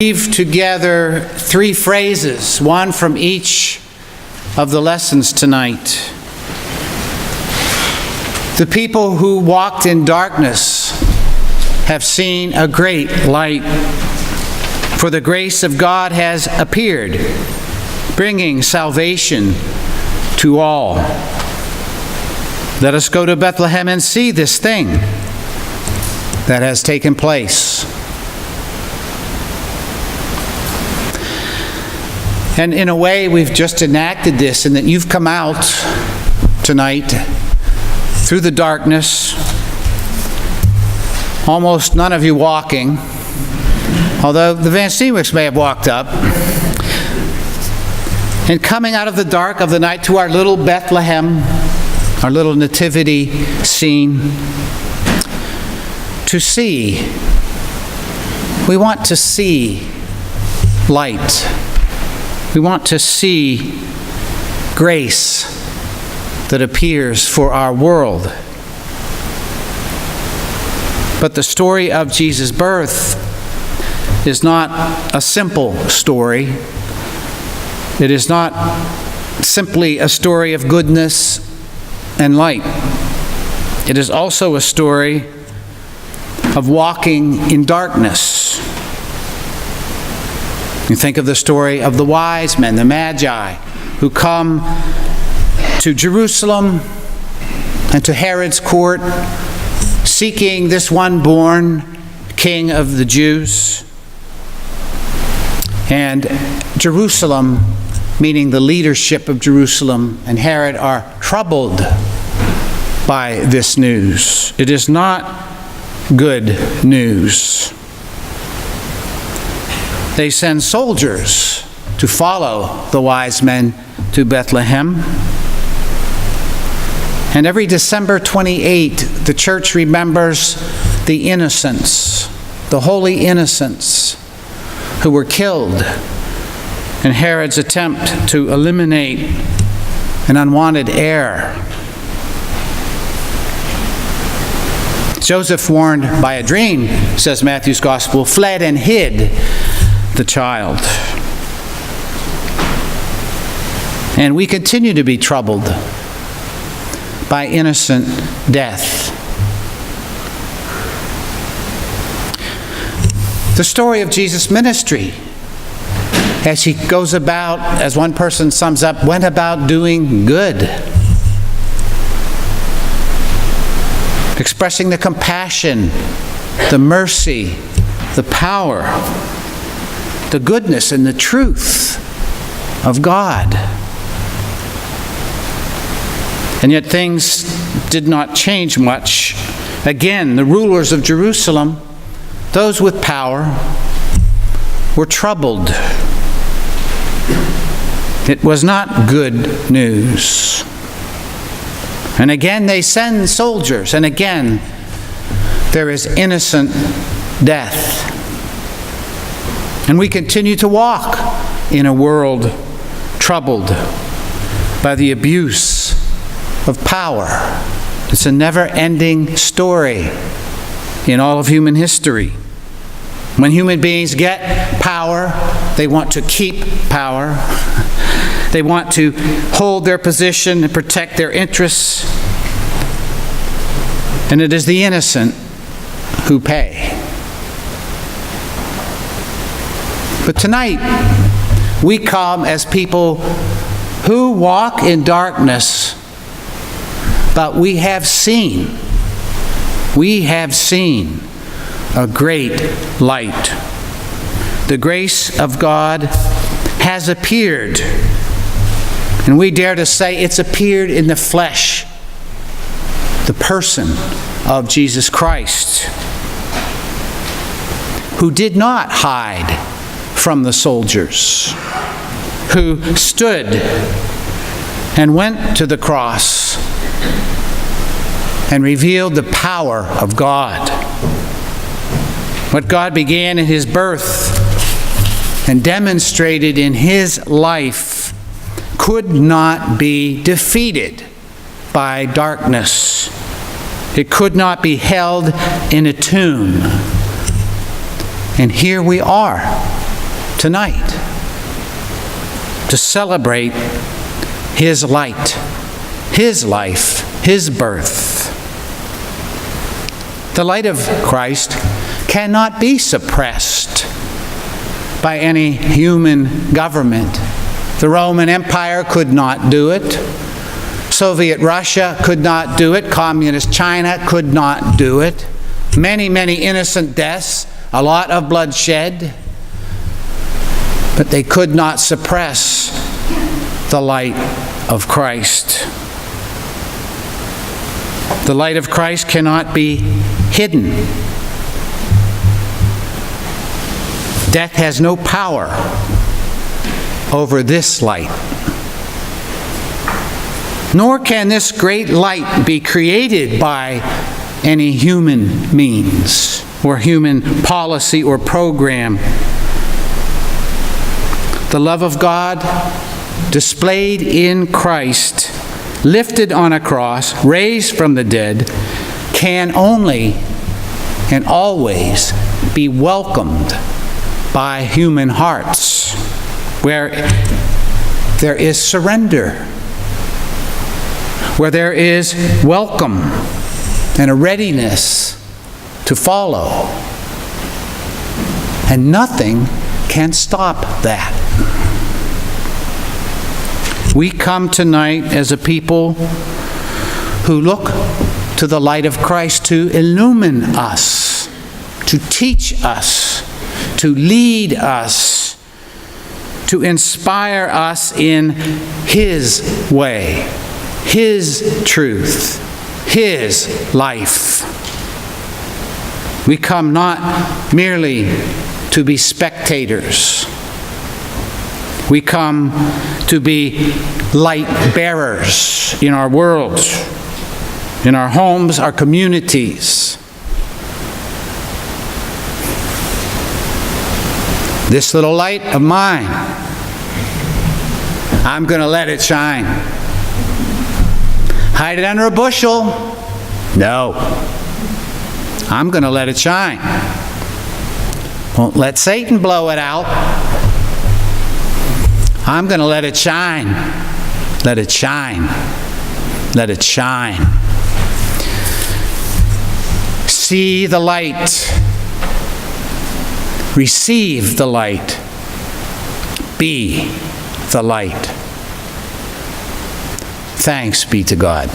weave together three phrases, one from each of the lessons tonight. The people who walked in darkness have seen a great light, for the grace of God has appeared, bringing salvation to all. Let us go to Bethlehem and see this thing that has taken place. And in a way, we've just enacted this in that you've come out tonight through the darkness, almost none of you walking, although the Van Steenwicks may have walked up, and coming out of the dark of the night to our little Bethlehem, our little nativity scene, to see. We want to see light. We want to see grace that appears for our world. But the story of Jesus' birth is not a simple story. It is not simply a story of goodness and light. It is also a story of walking in darkness. You think of the story of the wise men, the Magi, who come to Jerusalem and to Herod's court, seeking this one born king of the Jews. And Jerusalem, meaning the leadership of Jerusalem, and Herod are troubled by this news. It is not good news. They send soldiers to follow the wise men to Bethlehem. And every December 28, the church remembers the innocents, the holy innocents who were killed in Herod's attempt to eliminate an unwanted heir. Joseph, warned by a dream, says Matthew's Gospel, fled and hid the child. And we continue to be troubled by innocent death. The story of Jesus' ministry, as he goes about, as one person sums up, went about doing good, expressing the compassion, the mercy, the power, the goodness and the truth of God. And yet things did not change much. Again, the rulers of Jerusalem, those with power, were troubled. It was not good news. And again they send soldiers, and again there is innocent death. And we continue to walk in a world troubled by the abuse of power. It's a never-ending story in all of human history. When human beings get power, they want to keep power. They want to hold their position and protect their interests. And it is the innocent who pay. But tonight, we come as people who walk in darkness, but we have seen a great light. The grace of God has appeared, and we dare to say it's appeared in the flesh, the person of Jesus Christ, who did not hide from the soldiers, who stood and went to the cross and revealed the power of God. What God began in his birth and demonstrated in his life could not be defeated by darkness. It could not be held in a tomb. And here we are tonight to celebrate his light, his life, his birth. The light of Christ cannot be suppressed by any human government. The Roman Empire could not do it. Soviet Russia could not do it. Communist China could not do it. Many, many innocent deaths, a lot of bloodshed, but they could not suppress the light of Christ. The light of Christ cannot be hidden. Death has no power over this light. Nor can this great light be created by any human means or human policy or program. The love of God displayed in Christ, lifted on a cross, raised from the dead, can only and always be welcomed by human hearts, where there is surrender, where there is welcome and a readiness to follow. And nothing can stop that. We come tonight as a people who look to the light of Christ to illumine us, to teach us, to lead us, to inspire us in his way, his truth, his life. We come not merely to be spectators. We come to be light bearers in our world, in our homes, our communities. This little light of mine, I'm going to let it shine. Hide it under a bushel? No. I'm going to let it shine. Won't let Satan blow it out. I'm going to let it shine. Let it shine. Let it shine. See the light. Receive the light. Be the light. Thanks be to God.